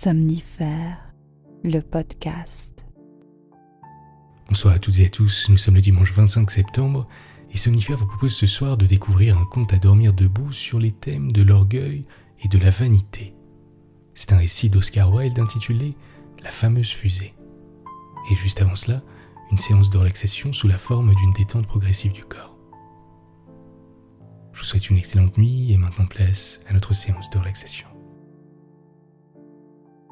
Somnifère, le podcast. Bonsoir à toutes et à tous, nous sommes le dimanche 25 septembre et Somnifère vous propose ce soir de découvrir un conte à dormir debout sur les thèmes de l'orgueil et de la vanité. C'est un récit d'Oscar Wilde intitulé « La fameuse fusée ». Et juste avant cela, une séance de relaxation sous la forme d'une détente progressive du corps. Je vous souhaite une excellente nuit et maintenant place à notre séance de relaxation.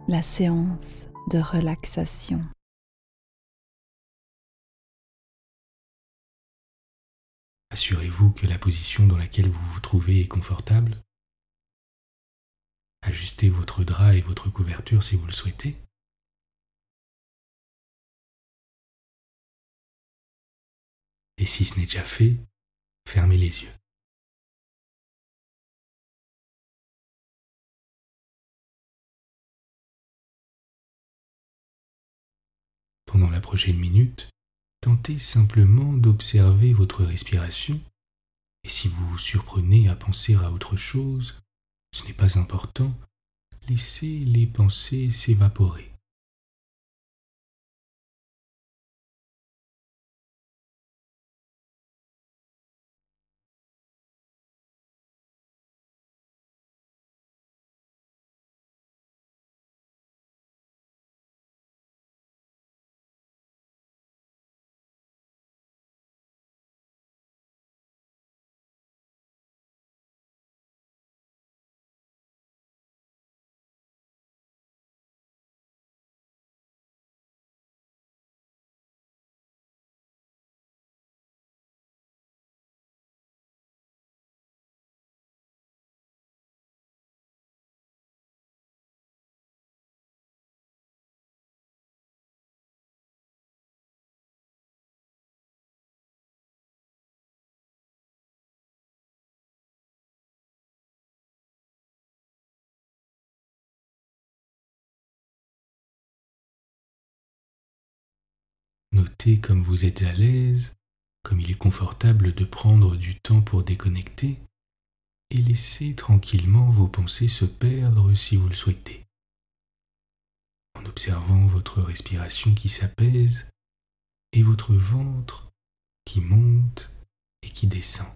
La séance de relaxation. Assurez-vous que la position dans laquelle vous vous trouvez est confortable. Ajustez votre drap et votre couverture si vous le souhaitez. Et si ce n'est déjà fait, fermez les yeux. Pendant la prochaine minute, tentez simplement d'observer votre respiration et si vous vous surprenez à penser à autre chose, ce n'est pas important, laissez les pensées s'évaporer. Notez comme vous êtes à l'aise, comme il est confortable de prendre du temps pour déconnecter et laissez tranquillement vos pensées se perdre si vous le souhaitez, en observant votre respiration qui s'apaise et votre ventre qui monte et qui descend.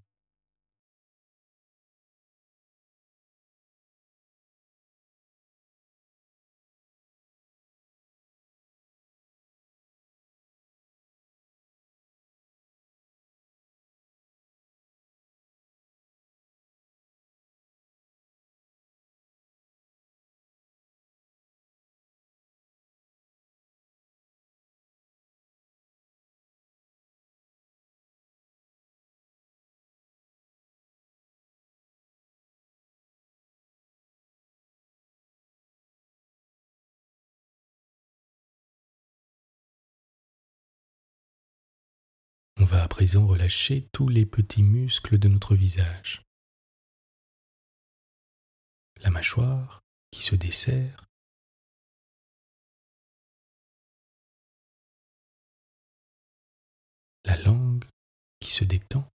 On va à présent relâcher tous les petits muscles de notre visage. La mâchoire qui se desserre, la langue qui se détend,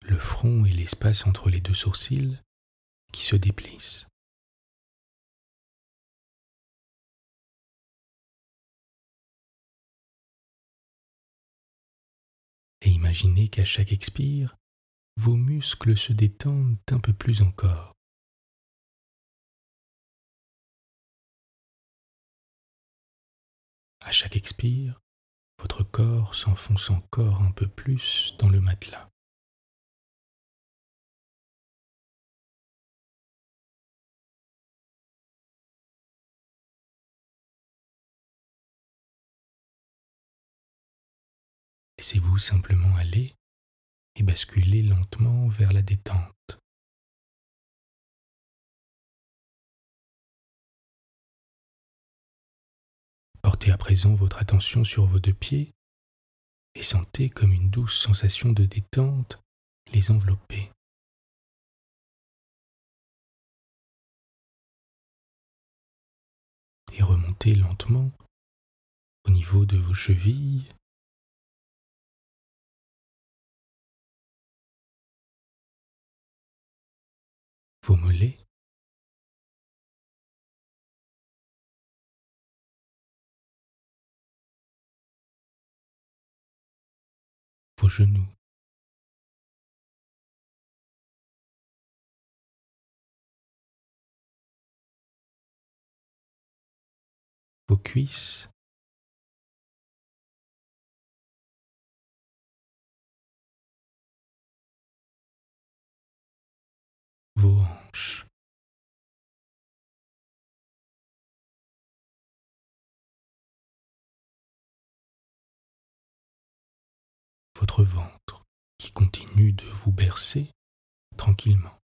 le front et l'espace entre les deux sourcils qui se déplissent. Et imaginez qu'à chaque expire, vos muscles se détendent un peu plus encore. À chaque expire, votre corps s'enfonce encore un peu plus dans le matelas. Laissez-vous simplement aller et basculer lentement vers la détente. Portez à présent votre attention sur vos deux pieds et sentez comme une douce sensation de détente les envelopper. Et remontez lentement au niveau de vos chevilles, vos mollets, vos genoux, vos cuisses, vos hanches, votre ventre qui continue de vous bercer tranquillement.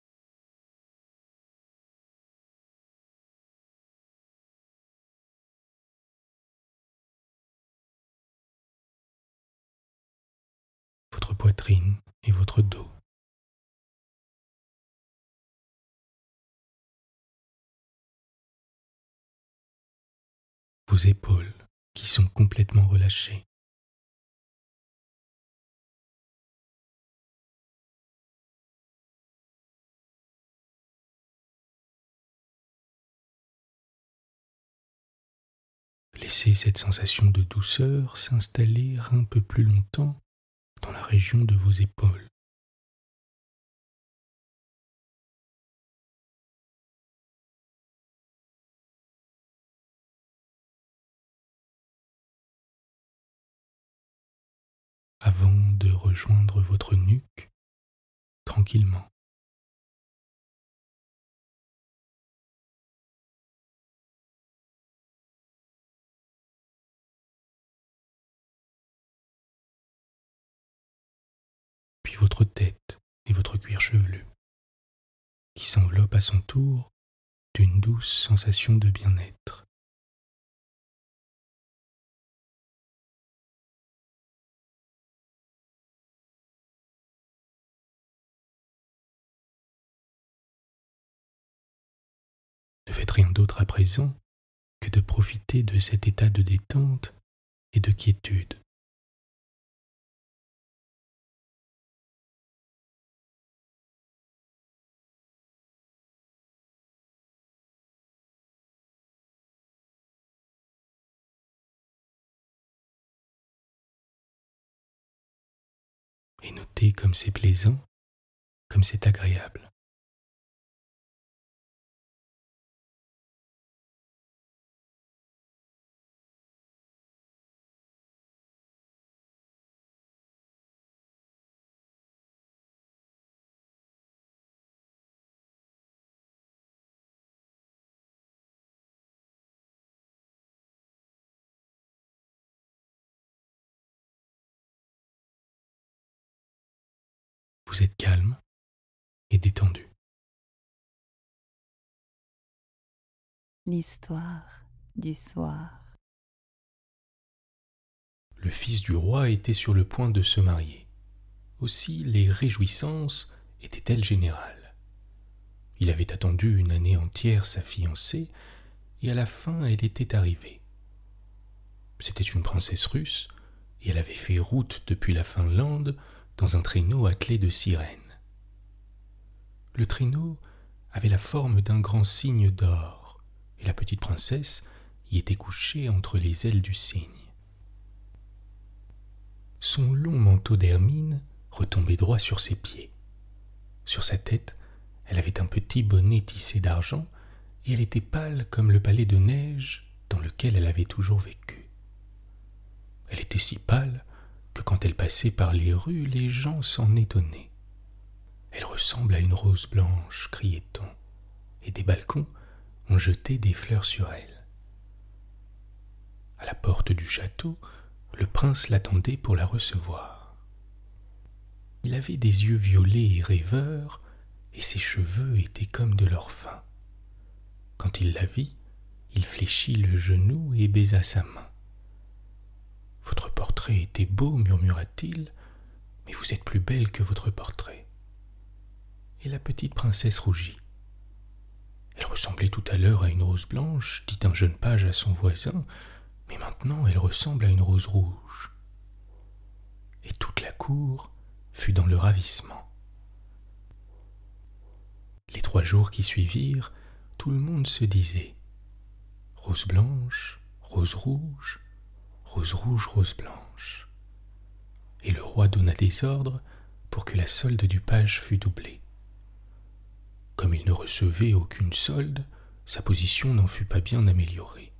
Votre poitrine et votre dos. Vos épaules qui sont complètement relâchées. Laissez cette sensation de douceur s'installer un peu plus longtemps dans la région de vos épaules. Avant de rejoindre votre nuque tranquillement. Puis votre tête et votre cuir chevelu, qui s'enveloppe à son tour d'une douce sensation de bien-être. Ne faites rien d'autre à présent que de profiter de cet état de détente et de quiétude. Et notez comme c'est plaisant, comme c'est agréable. Vous êtes calme et détendu. L'histoire du soir. Le fils du roi était sur le point de se marier. Aussi les réjouissances étaient-elles générales. Il avait attendu une année entière sa fiancée, et à la fin elle était arrivée. C'était une princesse russe, et elle avait fait route depuis la Finlande dans un traîneau attelé de sirènes. Le traîneau avait la forme d'un grand cygne d'or, et la petite princesse y était couchée entre les ailes du cygne. Son long manteau d'hermine retombait droit sur ses pieds. Sur sa tête, elle avait un petit bonnet tissé d'argent, et elle était pâle comme le palais de neige dans lequel elle avait toujours vécu. Elle était si pâle que quand elle passait par les rues, les gens s'en étonnaient. Elle ressemble à une rose blanche, criait-on, et des balcons on jetait des fleurs sur elle. À la porte du château, le prince l'attendait pour la recevoir. Il avait des yeux violets et rêveurs, et ses cheveux étaient comme de l'or fin. Quand il la vit, il fléchit le genou et baisa sa main. « Votre portrait était beau, murmura-t-il, mais vous êtes plus belle que votre portrait. » Et la petite princesse rougit. Elle ressemblait tout à l'heure à une rose blanche, dit un jeune page à son voisin, mais maintenant elle ressemble à une rose rouge. Et toute la cour fut dans le ravissement. Les trois 3 jours qui suivirent, tout le monde se disait « Rose blanche, rose rouge, rose rouge, rose blanche ». Et le roi donna des ordres pour que la solde du page fût doublée. Comme il ne recevait aucune solde, sa position n'en fut pas bien améliorée.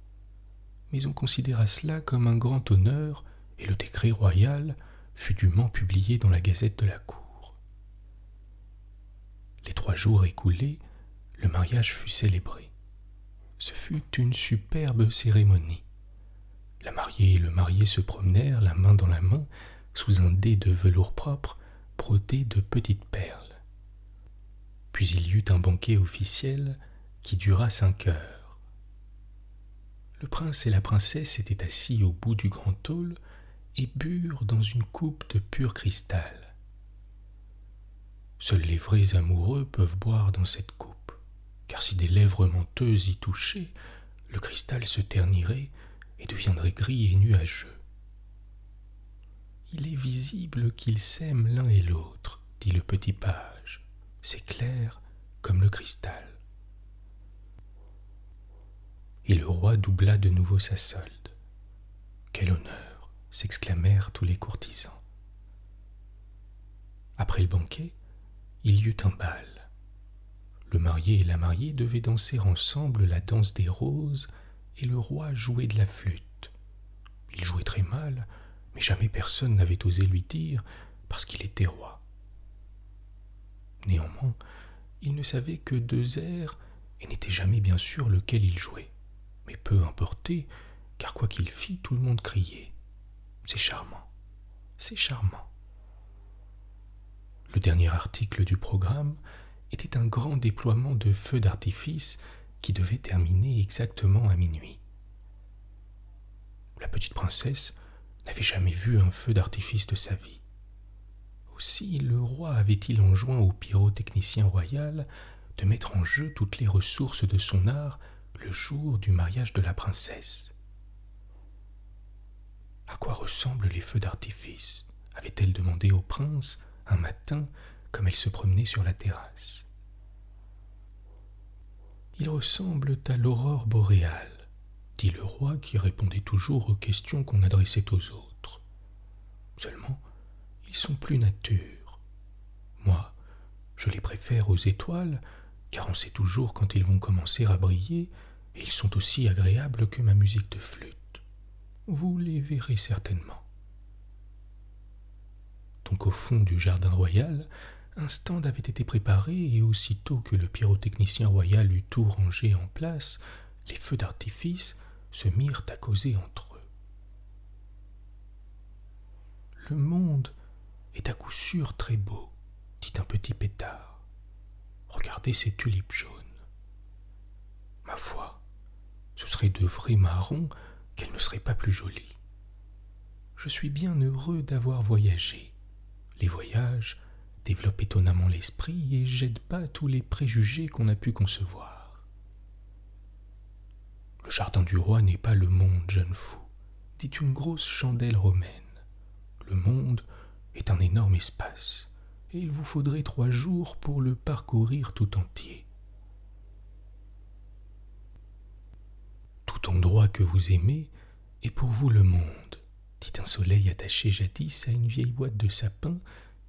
Mais on considéra cela comme un grand honneur et le décret royal fut dûment publié dans la gazette de la cour. Les 3 jours écoulés, le mariage fut célébré. Ce fut une superbe cérémonie. La mariée et le marié se promenèrent la main dans la main sous un dais de velours propre brodé de petites perles. Puis il y eut un banquet officiel qui dura 5 heures. Le prince et la princesse étaient assis au bout du grand hall et burent dans une coupe de pur cristal. Seuls les vrais amoureux peuvent boire dans cette coupe, car si des lèvres menteuses y touchaient, le cristal se ternirait et deviendrait gris et nuageux. « Il est visible qu'ils s'aiment l'un et l'autre, dit le petit page. C'est clair comme le cristal. » Et le roi doubla de nouveau sa solde. « Quel honneur !» s'exclamèrent tous les courtisans. Après le banquet, il y eut un bal. Le marié et la mariée devaient danser ensemble la danse des roses et le roi jouait de la flûte. Il jouait très mal, mais jamais personne n'avait osé lui dire parce qu'il était roi. Néanmoins, il ne savait que 2 airs et n'était jamais bien sûr lequel il jouait. Mais peu importait, car quoi qu'il fît, tout le monde criait « C'est charmant, c'est charmant ». Le dernier article du programme était un grand déploiement de feux d'artifice qui devait terminer exactement à minuit. La petite princesse n'avait jamais vu un feu d'artifice de sa vie. Aussi le roi avait-il enjoint au pyrotechnicien royal de mettre en jeu toutes les ressources de son art le jour du mariage de la princesse. « À quoi ressemblent les feux d'artifice » avait-elle demandé au prince un matin comme elle se promenait sur la terrasse. « Ils ressemblent à l'aurore boréale » dit le roi qui répondait toujours aux questions qu'on adressait aux autres. « Seulement, ils sont plus nature. Moi, je les préfère aux étoiles, car on sait toujours quand ils vont commencer à briller, et ils sont aussi agréables que ma musique de flûte. Vous les verrez certainement. » Donc au fond du jardin royal, un stand avait été préparé et aussitôt que le pyrotechnicien royal eut tout rangé en place, les feux d'artifice se mirent à causer entre eux. « Le monde est à coup sûr très beau, dit un petit pétard. Regardez ces tulipes jaunes. Ma foi, ce seraient de vrais marrons qu'elles ne seraient pas plus jolies. Je suis bien heureux d'avoir voyagé. Les voyages développent étonnamment l'esprit et jettent bas tous les préjugés qu'on a pu concevoir. Le jardin du roi n'est pas le monde, jeune fou, dit une grosse chandelle romaine. Le monde est un énorme espace, et il vous faudrait 3 jours pour le parcourir tout entier. Tout endroit que vous aimez est pour vous le monde, dit un soleil attaché jadis à une vieille boîte de sapin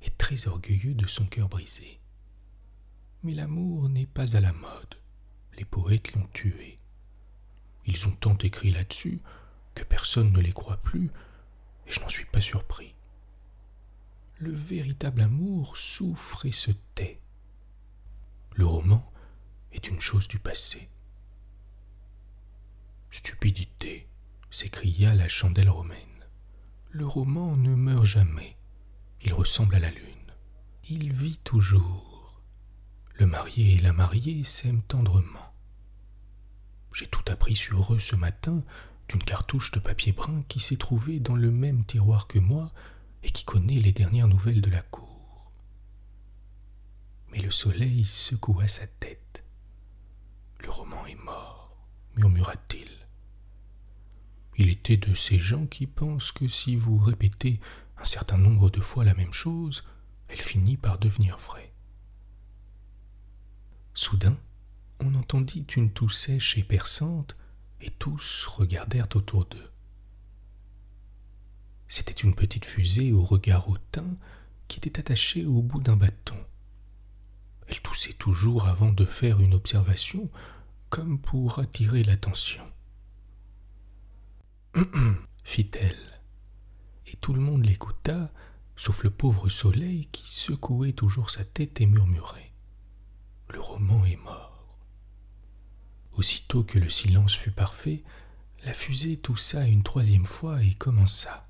et très orgueilleux de son cœur brisé. Mais l'amour n'est pas à la mode, les poètes l'ont tué. Ils ont tant écrit là-dessus que personne ne les croit plus, et je n'en suis pas surpris. Le véritable amour souffre et se tait. Le roman est une chose du passé. Stupidité, s'écria la chandelle romaine. Le roman ne meurt jamais. Il ressemble à la lune. Il vit toujours. Le marié et la mariée s'aiment tendrement. J'ai tout appris sur eux ce matin d'une cartouche de papier brun qui s'est trouvée dans le même tiroir que moi et qui connaît les dernières nouvelles de la cour. Mais le soleil secoua sa tête. Le roman est mort, murmura-t-il. Il était de ces gens qui pensent que si vous répétez un certain nombre de fois la même chose, elle finit par devenir vraie. Soudain, on entendit une toux sèche et perçante, et tous regardèrent autour d'eux. C'était une petite fusée au regard hautain qui était attachée au bout d'un bâton. Elle toussait toujours avant de faire une observation, comme pour attirer l'attention. Fit-elle, et tout le monde l'écouta, sauf le pauvre Soleil qui secouait toujours sa tête et murmurait « Le roman est mort ». Aussitôt que le silence fut parfait, la fusée toussa une troisième fois et commença.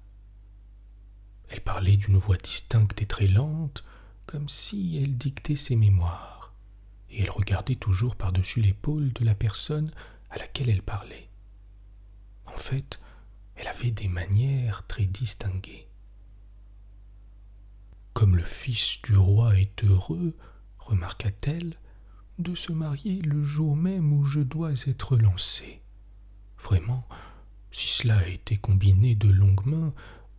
Elle parlait d'une voix distincte et très lente, comme si elle dictait ses mémoires, et elle regardait toujours par-dessus l'épaule de la personne à laquelle elle parlait. En fait, elle avait des manières très distinguées. Comme le fils du roi est heureux, remarqua-t-elle, de se marier le jour même où je dois être lancée. Vraiment, si cela a été combiné de longue main,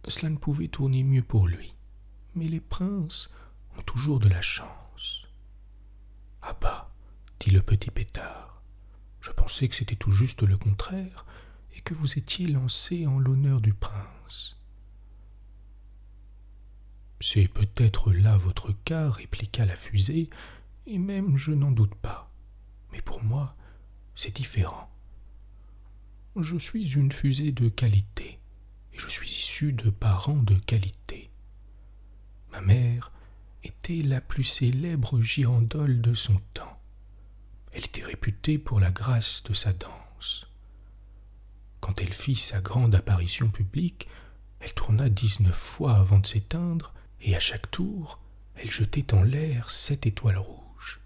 cela ne pouvait tourner mieux pour lui. Mais les princes ont toujours de la chance. Ah bah, dit le petit pétard, je pensais que c'était tout juste le contraire et que vous étiez lancé en l'honneur du prince. C'est peut-être là votre cas, répliqua la fusée, et même je n'en doute pas. Mais pour moi, c'est différent. Je suis une fusée de qualité, et je suis issue de parents de qualité. Ma mère était la plus célèbre girandole de son temps. Elle était réputée pour la grâce de sa danse. Quand elle fit sa grande apparition publique, elle tourna 19 fois avant de s'éteindre, et à chaque tour, elle jetait en l'air 7 étoiles rouges.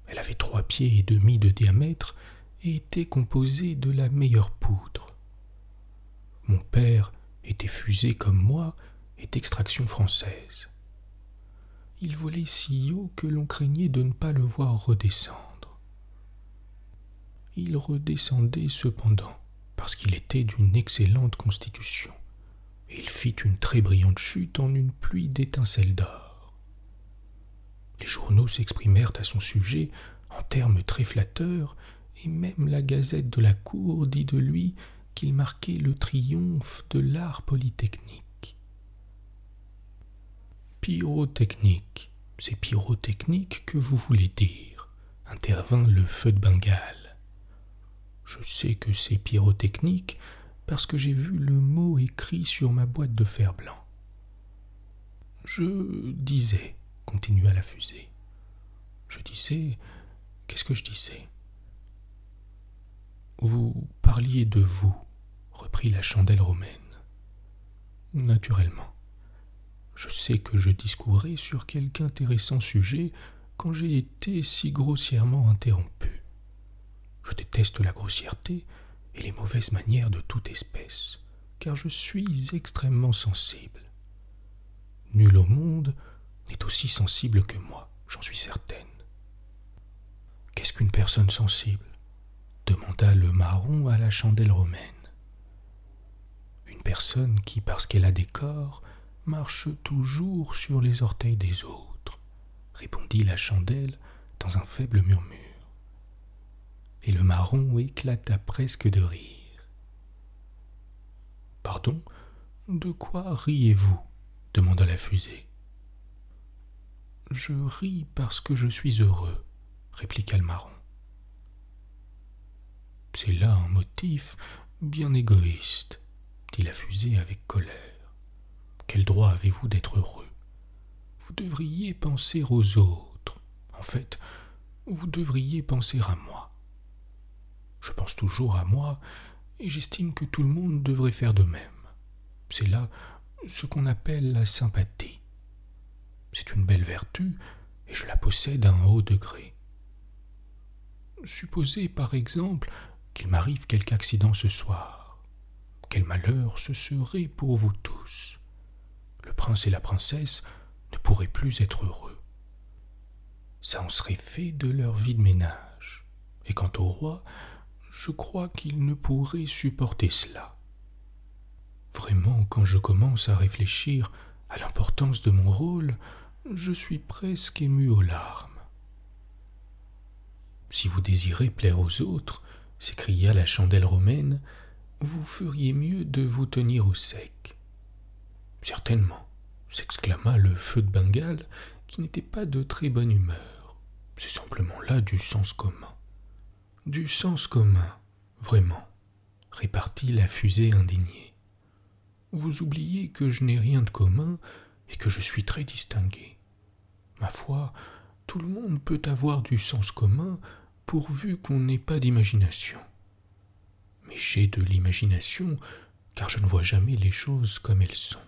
Elle avait 3 pieds et demi de diamètre et était composée de la meilleure poudre. Mon père était fusé comme moi et d'extraction française. Il volait si haut que l'on craignait de ne pas le voir redescendre. Il redescendait cependant, parce qu'il était d'une excellente constitution, et il fit une très brillante chute en une pluie d'étincelles d'or. Les journaux s'exprimèrent à son sujet en termes très flatteurs, et même la Gazette de la cour dit de lui qu'il marquait le triomphe de l'art polytechnique. Pyrotechnique, c'est pyrotechnique que vous voulez dire, intervint le feu de Bengale. Je sais que c'est pyrotechnique parce que j'ai vu le mot écrit sur ma boîte de fer-blanc. Je disais, continua la fusée. Je disais, qu'est-ce que je disais? Vous parliez de vous, reprit la chandelle romaine. Naturellement. Je sais que je discourais sur quelque intéressant sujet quand j'ai été si grossièrement interrompu. Je déteste la grossièreté et les mauvaises manières de toute espèce, car je suis extrêmement sensible. Nul au monde n'est aussi sensible que moi, j'en suis certaine. Qu'est-ce qu'une personne sensible? Demanda le marron à la chandelle romaine. Une personne qui, parce qu'elle a des corps, marche toujours sur les orteils des autres, répondit la chandelle dans un faible murmure. Et le marron éclata presque de rire. « Pardon, de quoi riez-vous » demanda la fusée. « Je ris parce que je suis heureux » répliqua le marron. « C'est là un motif bien égoïste » dit la fusée avec colère. « Quel droit avez-vous d'être heureux? Vous devriez penser aux autres. En fait, vous devriez penser à moi. Je pense toujours à moi et j'estime que tout le monde devrait faire de même. C'est là ce qu'on appelle la sympathie. C'est une belle vertu et je la possède à un haut degré. Supposez par exemple qu'il m'arrive quelque accident ce soir. Quel malheur ce serait pour vous tous. Le prince et la princesse ne pourraient plus être heureux. Ça en serait fait de leur vie de ménage. Et quant au roi, je crois qu'il ne pourrait supporter cela. Vraiment, quand je commence à réfléchir à l'importance de mon rôle, je suis presque ému aux larmes. Si vous désirez plaire aux autres, s'écria la chandelle romaine, vous feriez mieux de vous tenir au sec. Certainement, s'exclama le feu de Bengale, qui n'était pas de très bonne humeur. C'est simplement là du sens commun. Du sens commun, vraiment, répartit la fusée indignée. Vous oubliez que je n'ai rien de commun et que je suis très distingué. Ma foi, tout le monde peut avoir du sens commun pourvu qu'on n'ait pas d'imagination. Mais j'ai de l'imagination car je ne vois jamais les choses comme elles sont.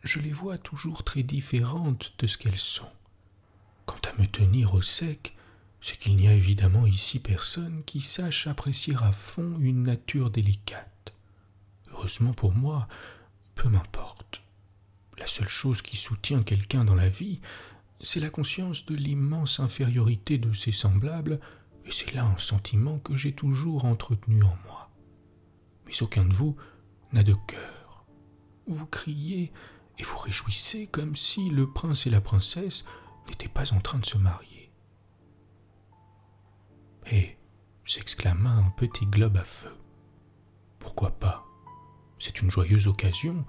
Je les vois toujours très différentes de ce qu'elles sont. Quant à me tenir au sec, c'est qu'il n'y a évidemment ici personne qui sache apprécier à fond une nature délicate. Heureusement pour moi, peu m'importe. La seule chose qui soutient quelqu'un dans la vie, c'est la conscience de l'immense infériorité de ses semblables, et c'est là un sentiment que j'ai toujours entretenu en moi. Mais aucun de vous n'a de cœur. Vous criez et vous réjouissez comme si le prince et la princesse n'étaient pas en train de se marier. Et s'exclama un petit globe à feu. Pourquoi pas? C'est une joyeuse occasion,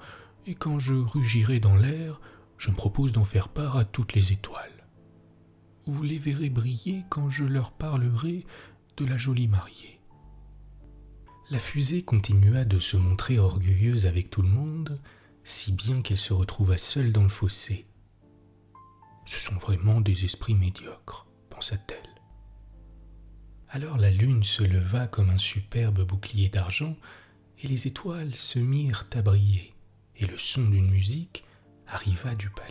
et quand je rugirai dans l'air, je me propose d'en faire part à toutes les étoiles. Vous les verrez briller quand je leur parlerai de la jolie mariée. La fusée continua de se montrer orgueilleuse avec tout le monde, si bien qu'elle se retrouva seule dans le fossé. Ce sont vraiment des esprits médiocres, pensa-t-elle. Alors la lune se leva comme un superbe bouclier d'argent, et les étoiles se mirent à briller, et le son d'une musique arriva du palais.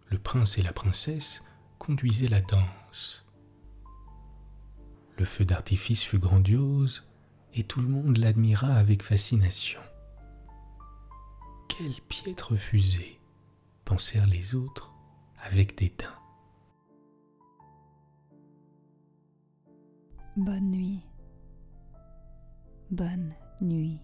Le prince et la princesse conduisaient la danse. Le feu d'artifice fut grandiose, et tout le monde l'admira avec fascination. Quelle piètre fusée, pensèrent les autres avec dédain. Bonne nuit. Bonne nuit.